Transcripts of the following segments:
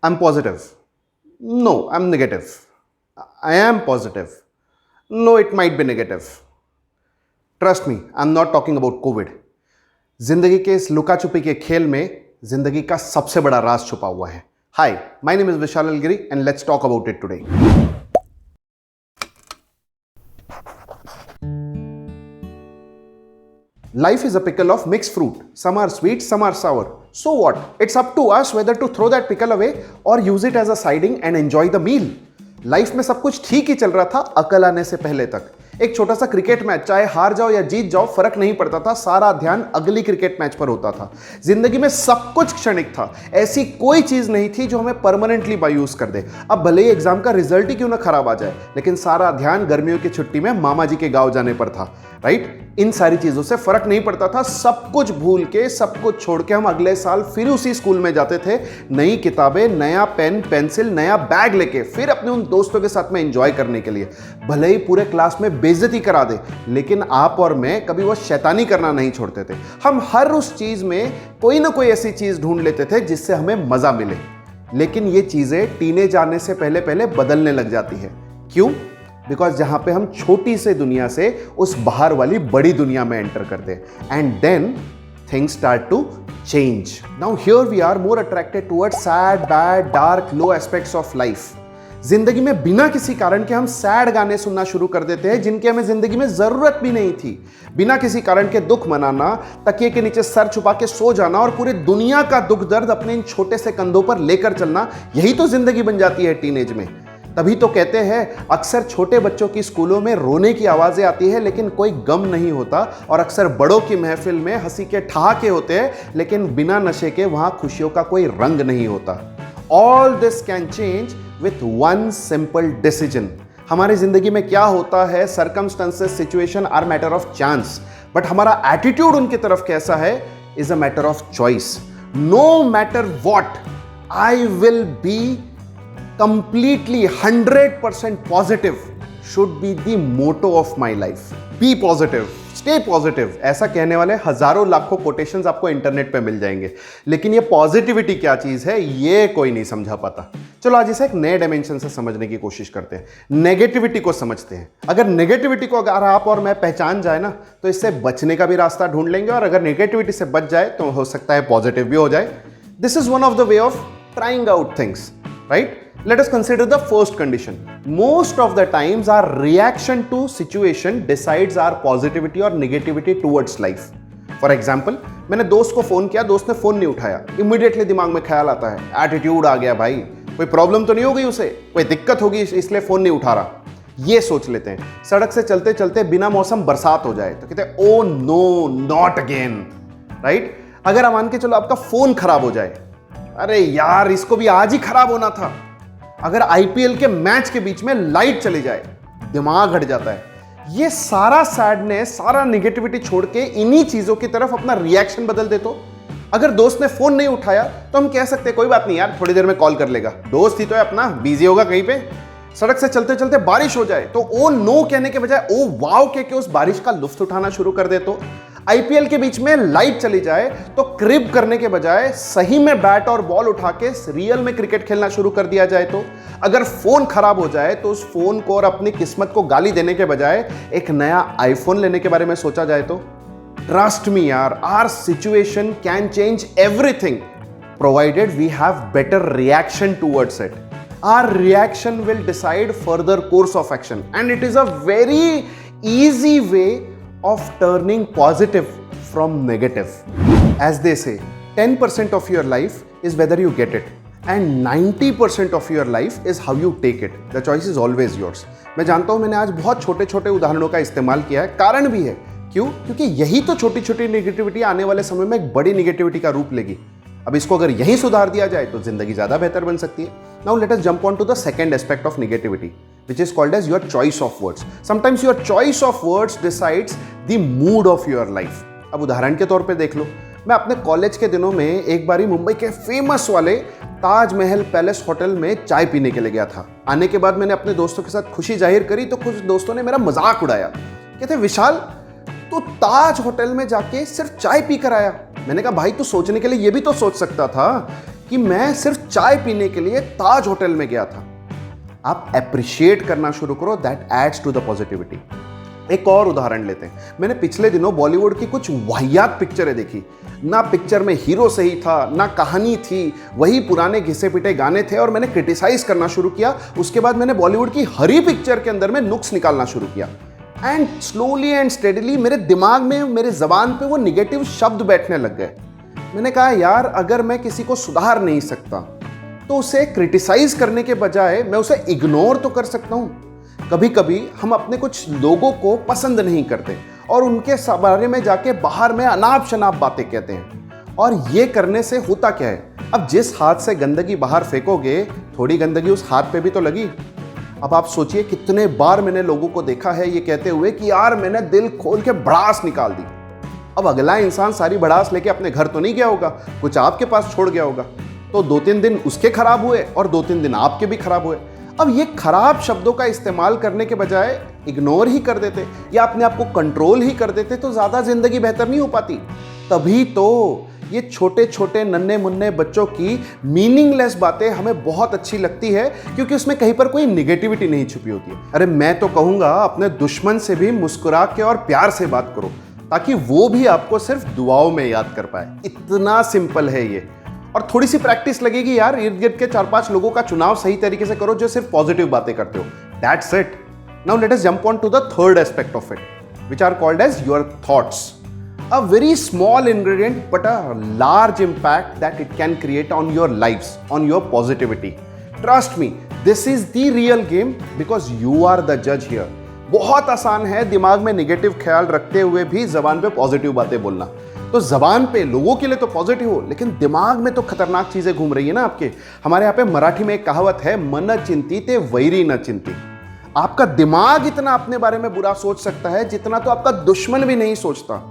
I'm positive. No, I'm negative. I am positive. No, it might be negative. Trust me, I'm not talking about COVID. जिंदगी के इस लुका छुपी के खेल में जिंदगी का सबसे बड़ा राज छुपा हुआ है. Hi, my name is Vishal Algiri and let's talk about it today. Life is a pickle of mixed fruit. Some are sweet, some are sour. So what? It's up to us whether to throw that pickle away or use it as a siding and enjoy the meal. Life में सब कुछ ठीक ही चल रहा था अकल आने से पहले तक. एक छोटा सा क्रिकेट मैच, चाहे हार जाओ या जीत जाओ फर्क नहीं पड़ता था, सारा ध्यान अगली क्रिकेट मैच पर होता था. जिंदगी में सब कुछ क्षणिक था. ऐसी कोई चीज नहीं थी जो हमें परमानेंटली मायूस कर दे. अब भले ही एग्जाम का रिजल्ट ही क्यों ना खराब आ जाए, लेकिन सारा ध्यान गर्मियों की छुट्टी में मामा जी के गांव जाने पर था. राइट? इन सारी चीजों से फर्क नहीं पड़ता था. सब कुछ भूल के, सब कुछ छोड़ के हम अगले साल फिर उसी स्कूल में जाते थे. नई किताबें, नया पेन पेंसिल, नया बैग लेके फिर अपने उन दोस्तों के साथ में एंजॉय करने के लिए. भले ही पूरे क्लास में बेइज्जती करा दे, लेकिन आप और मैं कभी वो शैतानी करना नहीं छोड़ते थे. हम हर उस चीज में कोई ना कोई ऐसी चीज ढूंढ लेते थे जिससे हमें मजा मिले. लेकिन ये चीजें टीनेज आने से पहले पहले बदलने लग जाती है. क्यों? बिकॉज जहां पे हम छोटी से दुनिया से उस बाहर वाली बड़ी दुनिया में एंटर करते हैं and then things start to change. Now here we are more attracted towards sad, bad, dark, low aspects of life. जिंदगी में बिना किसी कारण के हम सैड गाने सुनना शुरू कर देते हैं जिनकी हमें जिंदगी में जरूरत भी नहीं थी. बिना किसी कारण के दुख मनाना, तकिए के नीचे सर छुपा के सो जाना और पूरी दुनिया का दुख दर्द अपने इन छोटे से कंधों पर लेकर चलना, यही तो जिंदगी बन जाती है टीनेज में. तभी तो कहते हैं अक्सर छोटे बच्चों की स्कूलों में रोने की आवाजें आती है लेकिन कोई गम नहीं होता, और अक्सर बड़ों की महफिल में हंसी के ठहाके होते हैं लेकिन बिना नशे के वहां खुशियों का कोई रंग नहीं होता. All this can change with one simple decision. हमारी जिंदगी में क्या होता है, circumstances, situation are matter of chance, but हमारा एटीट्यूड उनकी तरफ कैसा है is a matter of choice. No matter what, I will be completely 100% positive should be the motto of my life. Be positive, stay positive. ऐसा कहने वाले हजारों लाखों कोटेशंस आपको इंटरनेट पे मिल जाएंगे, लेकिन ये पॉजिटिविटी क्या चीज है ये कोई नहीं समझा पाता. चलो आज इसे एक नए डायमेंशन से समझने की कोशिश करते हैं. नेगेटिविटी को समझते हैं. अगर नेगेटिविटी को अगर आप और मैं पहचान जाए ना, तो इससे बचने का भी रास्ता ढूंढ लेंगे, और अगर नेगेटिविटी से बच जाए तो हो सकता है पॉजिटिव भी हो जाए. This is one of the way of trying out things. Right? Let us consider the first condition. Most of the times our reaction to situation decides our positivity or negativity towards life. For example, मैंने दोस्त को phone किया, दोस्त ने phone नहीं उठाया. Immediately दिमाग में ख्याल आता है एटीट्यूड आ गया, भाई कोई प्रॉब्लम तो नहीं हो गई उसे, कोई दिक्कत होगी इसलिए फोन नहीं उठा रहा. ये सोच लेते हैं. सड़क से चलते चलते बिना मौसम बरसात हो जाए तो कहते हैं oh no not again. Right? अगर आप मान के चलो आपका फोन खराब हो जाए, अरे यार इसको भी आज ही खराब होना था. अगर आईपीएल के मैच के बीच में लाइट चली जाए, दिमाग हट जाता है. ये सारा सैडनेस, सारा नेगेटिविटी छोड़ के इन्हीं चीजों की तरफ अपना रिएक्शन बदल दे. तो अगर दोस्त ने फोन नहीं उठाया तो हम कह सकते कोई बात नहीं यार, थोड़ी देर में कॉल कर लेगा, दोस्त ही तो है अपना, बिजी होगा कहीं पे. सड़क से चलते चलते बारिश हो जाए तो ओ नो कहने के बजाय ओ वाव कह के उस बारिश का लुत्फ उठाना शुरू कर दे. तो आईपीएल के बीच में लाइट चली जाए तो क्रिब करने के बजाय सही में बैट और बॉल उठा के रियल में क्रिकेट खेलना शुरू कर दिया जाए. तो अगर फोन खराब हो जाए तो उस फोन को और अपनी किस्मत को गाली देने के बजाय एक नया आईफोन लेने के बारे में सोचा जाए. तो ट्रस्ट मी यार, our situation can change everything provided we have better reaction towards it. Our reaction will decide further course of action, and it is a very easy way of turning positive from negative. As they say, 10% of your life is whether you get it, and 90% of your life is how you take it. The choice is always yours. मैं जानता हूं मैंने आज बहुत छोटे छोटे उदाहरणों का इस्तेमाल किया है, कारण भी है. क्यों? क्योंकि यही तो छोटी छोटी नेगेटिविटी आने वाले समय में एक बड़ी नेगेटिविटी का रूप लेगी. अब इसको अगर यहीं सुधार दिया जाए तो जिंदगी ज्यादा बेहतर बन सकती है. Now let us jump on to the second aspect of negativity, which is called as your choice of words. Sometimes your choice of words decides the mood of your life. अब उदाहरण के तौर पे देख लो, मैं अपने कॉलेज के दिनों में एक बारी मुंबई के फेमस वाले ताजमहल पैलेस होटल में चाय पीने के लिए गया था. आने के बाद मैंने अपने दोस्तों के साथ खुशी जाहिर करी तो कुछ दोस्तों ने मेरा मजाक उड़ाया. कहते विशाल तो ताज होटल में जाके सिर्फ चाय पी कर आया. मैंने कहा भाई तू सोचने के लिए ये भी तो सोच सकता था कि मैं सिर्फ चाय पीने के लिए ताज होटल में गया था। आप अप्रिशिएट करना शुरू करो, that adds to the positivity. एक और उदाहरण लेते हैं। मैंने पिछले दिनों बॉलीवुड की कुछ वाहियात पिक्चरें देखी। ना पिक्चर में हीरो सही था, ना कहानी थी, वही पुराने घिसे पिटे गाने थे, और मैंने क्रिटिसाइज करना शुरू किया। उसके बाद मैंने बॉलीवुड की हर ही पिक्चर के अंदर में नुक्स निकालना शुरू किया। एंड स्लोली एंड स्टेडली मेरे दिमाग में, मेरे जबान पे वो निगेटिव शब्द बैठने लग गए। मैंने कहा यार, अगर मैं किसी को सुधार नहीं सकता तो उसे क्रिटिसाइज करने के बजाय मैं उसे इग्नोर तो कर सकता हूं। कभी कभी हम अपने कुछ लोगों को पसंद नहीं करते और उनके बारे में जाके बाहर में अनाप शनाप बातें कहते हैं। और ये करने से होता क्या है, अब जिस हाथ से गंदगी बाहर फेंकोगे, थोड़ी गंदगी उस हाथ पे भी तो लगी। अब आप सोचिए कितने बार मैंने लोगों को देखा है ये कहते हुए कि यार मैंने दिल खोल के भड़ास निकाल दी। अब अगला इंसान सारी भड़ास लेके अपने घर तो नहीं गया होगा, कुछ आपके पास छोड़ गया होगा। तो 2-3 दिन उसके खराब हुए और 2-3 दिन आपके भी खराब हुए। अब ये खराब शब्दों का इस्तेमाल करने के बजाय इग्नोर ही कर देते या अपने आप को कंट्रोल ही कर देते तो ज्यादा जिंदगी बेहतर नहीं हो पाती। तभी तो ये छोटे छोटे नन्हे मुन्ने बच्चों की मीनिंगलेस बातें हमें बहुत अच्छी लगती है, क्योंकि उसमें कहीं पर कोई निगेटिविटी नहीं छुपी होती है। अरे मैं तो कहूंगा अपने दुश्मन से भी मुस्कुरा के और प्यार से बात करो, ताकि वो भी आपको सिर्फ दुआओं में याद कर पाए। इतना सिंपल है ये। और थोड़ी सी प्रैक्टिस लगेगी यार, इर्द गिर्द के 4-5 लोगों का चुनाव सही तरीके से करो जो सिर्फ पॉजिटिव बातें करते हो। That's it. Now let us jump on to the third aspect of it, which are called as your thoughts. A very small ingredient but a large impact that it can create on your lifes, on your positivity. Trust me, this is the real game because you are the जज here. बहुत आसान है दिमाग में negative ख्याल रखते हुए भी जबान पे पॉजिटिव बातें बोलना। तो जबान पे लोगों के लिए तो पॉजिटिव हो, लेकिन दिमाग में तो खतरनाक चीजें घूम रही है ना आपके। हमारे यहाँ पे मराठी में एक कहावत है, मन चिंती ते वैरी न चिंती। आपका दिमाग इतना अपने बारे में बुरा सोच सकता है जितना तो आपका दुश्मन भी नहीं सोचता।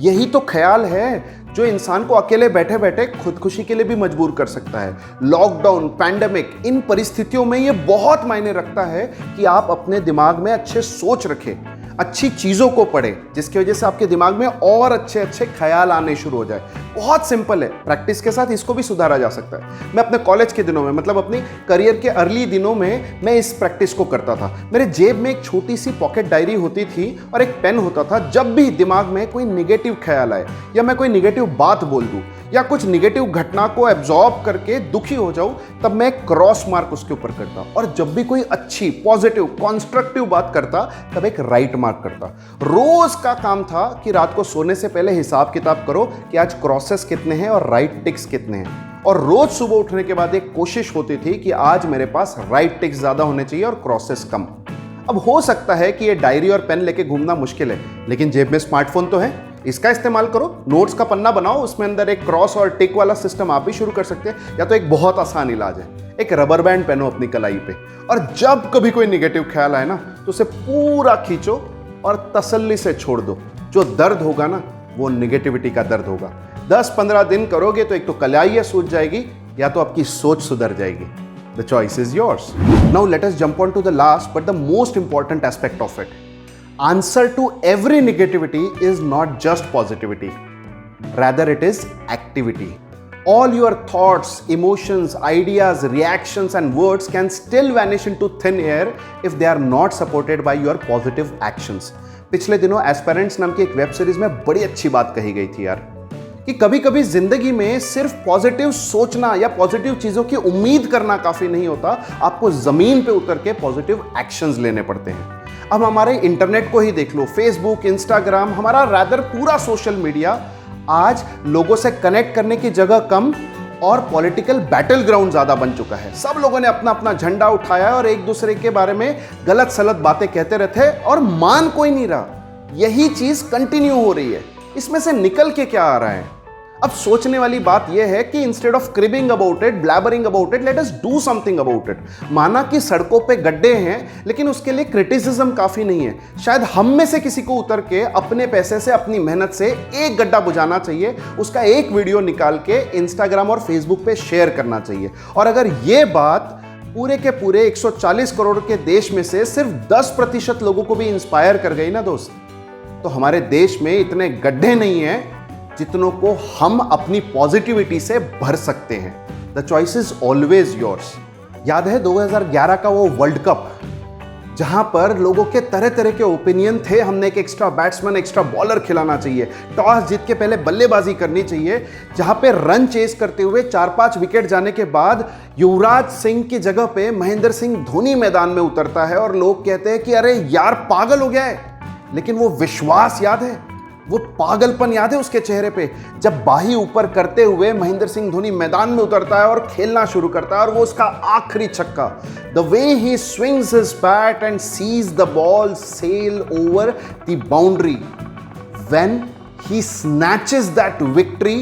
यही तो ख्याल है जो इंसान को अकेले बैठे बैठे खुदकुशी के लिए भी मजबूर कर सकता है। लॉकडाउन, पैंडेमिक, इन परिस्थितियों में यह बहुत मायने रखता है कि आप अपने दिमाग में अच्छे सोच रखें, अच्छी चीज़ों को पढ़ें, जिसकी वजह से आपके दिमाग में और अच्छे अच्छे ख्याल आने शुरू हो जाए। बहुत सिंपल है, प्रैक्टिस के साथ इसको भी सुधारा जा सकता है। मैं अपने कॉलेज के दिनों में, मतलब अपनी करियर के अर्ली दिनों में, मैं इस प्रैक्टिस को करता था। मेरे जेब में एक छोटी सी पॉकेट डायरी होती थी और एक पेन होता था। जब भी दिमाग में कोई निगेटिव ख्याल आए या मैं कोई निगेटिव बात बोल दूं या कुछ निगेटिव घटना को एब्जॉर्ब करके दुखी हो जाऊं, तब मैं क्रॉस मार्क उसके ऊपर करता। और जब भी कोई अच्छी, पॉजिटिव, कॉन्स्ट्रक्टिव बात करता, तब एक राइट मार्क करता। रोज का काम था कि रात को सोने से पहले हिसाब किताब करो कि आज क्रॉसेस कितने हैं और राइट टिक्स कितने हैं। और रोज सुबह उठने के बाद एक कोशिश होती थी कि आज मेरे पास राइट टिक्स ज्यादा होने चाहिए और क्रॉसेस कम। अब हो सकता है कि ये डायरी और पेन लेके घूमना मुश्किल है, लेकिन जेब में स्मार्टफोन तो है, इसका इस्तेमाल करो। नोट्स का पन्ना बनाओ, उसमें अंदर एक क्रॉस और टिक वाला सिस्टम आप भी शुरू कर सकते हैं। या तो एक बहुत आसान इलाज है, एक रबर बैंड पहनो अपनी कलाई पे, और जब कभी कोई निगेटिव ख्याल आए ना तो उसे पूरा खींचो और तसल्ली से छोड़ दो। जो दर्द होगा ना, वो निगेटिविटी का दर्द होगा। 10-15 दिन करोगे तो एक तो कलाई सूझ जाएगी या तो आपकी सोच सुधर जाएगी। The choice is yours. Now let us jump on to the last but the most important aspect of it. Answer to every negativity is not just positivity. Rather, it is activity. All your thoughts, emotions, ideas, reactions and words can still vanish into thin air if they are not supported by your positive actions. पिछले दिनों aspirants नाम की एक web series में बड़ी अच्छी बात कही गई थी यार, कि कभी कभी जिंदगी में सिर्फ पॉजिटिव सोचना या पॉजिटिव चीजों की उम्मीद करना काफी नहीं होता, आपको जमीन पे उतर के पॉजिटिव एक्शंस लेने पड़ते हैं। अब हमारे इंटरनेट को ही देख लो, फेसबुक, इंस्टाग्राम, हमारा रादर पूरा सोशल मीडिया आज लोगों से कनेक्ट करने की जगह कम और पॉलिटिकल बैटल ग्राउंड ज्यादा बन चुका है। सब लोगों ने अपना अपना झंडा उठाया और एक दूसरे के बारे में गलत सलत बातें कहते रहते और मान कोई नहीं रहा। यही चीज कंटिन्यू हो रही है। इसमें से निकल के क्या आ रहा है? अब सोचने वाली बात यह है कि instead of cribbing about it, blabbering about it, let us do something about it. माना कि सड़कों पे गड्ढे हैं, लेकिन उसके लिए क्रिटिसिज्म काफी नहीं है। शायद हम में से किसी को उतर के अपने पैसे से, अपनी मेहनत से एक गड्ढा बुझाना चाहिए, उसका एक वीडियो निकाल के इंस्टाग्राम और फेसबुक पे शेयर करना चाहिए। और अगर ये बात पूरे के पूरे 140 करोड़ के देश में से सिर्फ 10% लोगों को भी इंस्पायर कर गई ना दोस्त, तो हमारे देश में इतने गड्ढे नहीं हैं जितनों को हम अपनी पॉजिटिविटी से भर सकते हैं। The choice is always yours. याद है 2011 का वो वर्ल्ड कप जहां पर लोगों के तरह तरह के ओपिनियन थे, हमने एक एक्स्ट्रा बैट्समैन एक्स्ट्रा बॉलर खिलाना चाहिए, टॉस जीत के पहले बल्लेबाजी करनी चाहिए, जहां पे रन चेस करते हुए 4-5 विकेट जाने के बाद युवराज सिंह की जगह पे महेंद्र सिंह धोनी मैदान में उतरता है और लोग कहते हैं कि अरे यार पागल हो गया है। लेकिन वो विश्वास याद है, वो पागलपन याद है उसके चेहरे पे, जब बाही ऊपर करते हुए महेंद्र सिंह धोनी मैदान में उतरता है और खेलना शुरू करता है और वो उसका आखिरी छक्का, the way he swings his bat and sees the ball sail over the boundary, when he snatches that victory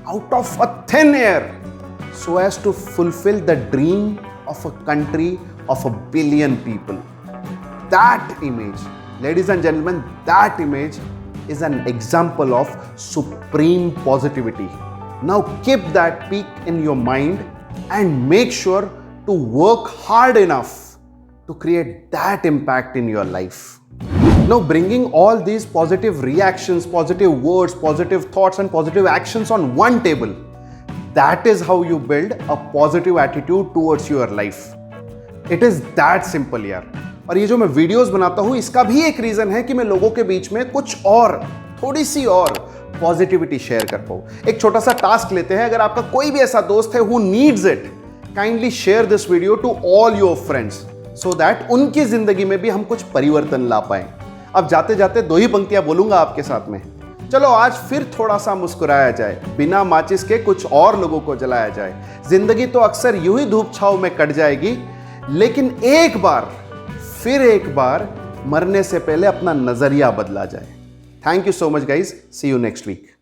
out of a thin air so as to fulfill the dream of a country of 1 billion people. That image, ladies and gentlemen, that image is an example of supreme positivity. Now keep that peak in your mind and make sure to work hard enough to create that impact in your life. Now bringing all these positive reactions, positive words, positive thoughts and positive actions on one table, that is how you build a positive attitude towards your life. It is that simple यार। और ये जो मैं videos बनाता हूं इसका भी एक रीजन है कि मैं लोगों के बीच में कुछ और थोड़ी सी और पॉजिटिविटी शेयर कर पाऊं। एक छोटा सा टास्क लेते हैं, अगर आपका कोई भी ऐसा दोस्त है who needs it, kindly share this video to all your friends so that उनकी जिंदगी में भी हम कुछ परिवर्तन ला पाएं। अब जाते जाते 2 ही पंक्तियां बोलूंगा आपके साथ में। चलो आज फिर थोड़ा सा मुस्कुराया जाए, बिना माचिस के कुछ और लोगों को जलाया जाए। जिंदगी तो अक्सर यूं ही धूप छांव में कट जाएगी, लेकिन एक बार फिर एक बार मरने से पहले अपना नजरिया बदला जाए। Thank you so much guys, see you next week.